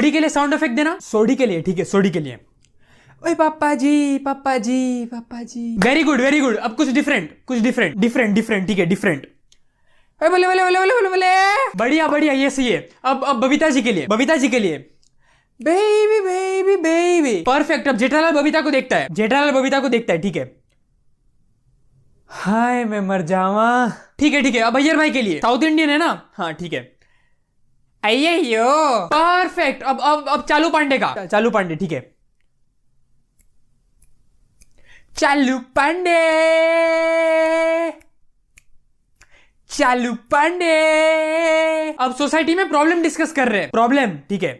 सोडी के लिए sound effect देना, सोडी के लिए, ठीक है, सोडी के लिए। ओए पापा जी, पापा जी, पापा जी। Very good, very good. अब कुछ डिफरेंट, कुछ डिफरेंट, डिफरेंट, डिफरेंट, ठीक है, डिफरेंट। बोले बोले बोले बोले बोले बोले। बढ़िया बढ़िया, ये सही है। अब बबीता जी के लिए, बबीता जी के लिए। Baby baby baby. परफेक्ट। अब जेठालाल बबीता को देखता है, जेठालाल बबीता को देखता है, ठीक है। हाय मैं मर जावा। ठीक है ठीक है। अब अय्यर भाई के लिए, साउथ इंडियन है ना, हाँ ठीक है। अय्यो। परफेक्ट। अब चालू पांडे का, चालू पांडे, ठीक है। चालू पांडे, चालू पांडे। अब सोसाइटी में प्रॉब्लम डिस्कस कर रहे हैं, प्रॉब्लम, ठीक है।